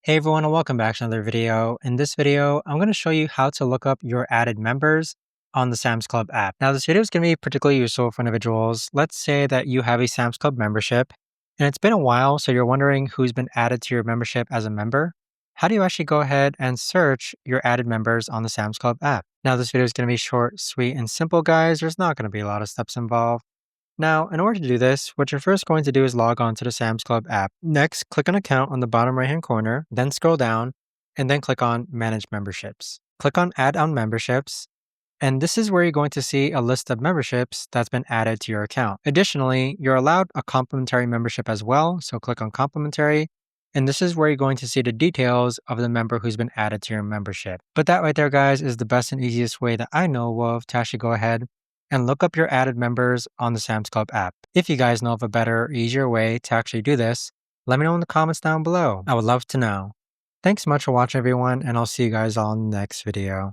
Hey everyone, and welcome back to another video. In this video, I'm going to show you how to look up your added members on the Sam's Club app. Now, this video is going to be particularly useful for individuals. Let's say that you have a Sam's Club membership and it's been a while, so you're wondering who's been added to your membership as a member. How do you actually go ahead and search your added members on the Sam's Club app? Now, this video is going to be short, sweet, and simple, guys. There's not going to be a lot of steps involved. Now, in order to do this, what you're first going to do is log on to the Sam's Club app. Next, click on Account on the bottom right-hand corner, then scroll down, and then click on Manage Memberships. Click on Add on Memberships, and this is where you're going to see a list of memberships that's been added to your account. Additionally, you're allowed a complimentary membership as well, so click on Complimentary, and this is where you're going to see the details of the member who's been added to your membership. But that right there, guys, is the best and easiest way that I know of to actually go ahead and look up your added members on the Sam's Club app. If you guys know of a better, easier way to actually do this, let me know in the comments down below. I would love to know. Thanks so much for watching, everyone, and I'll see you guys all in the next video.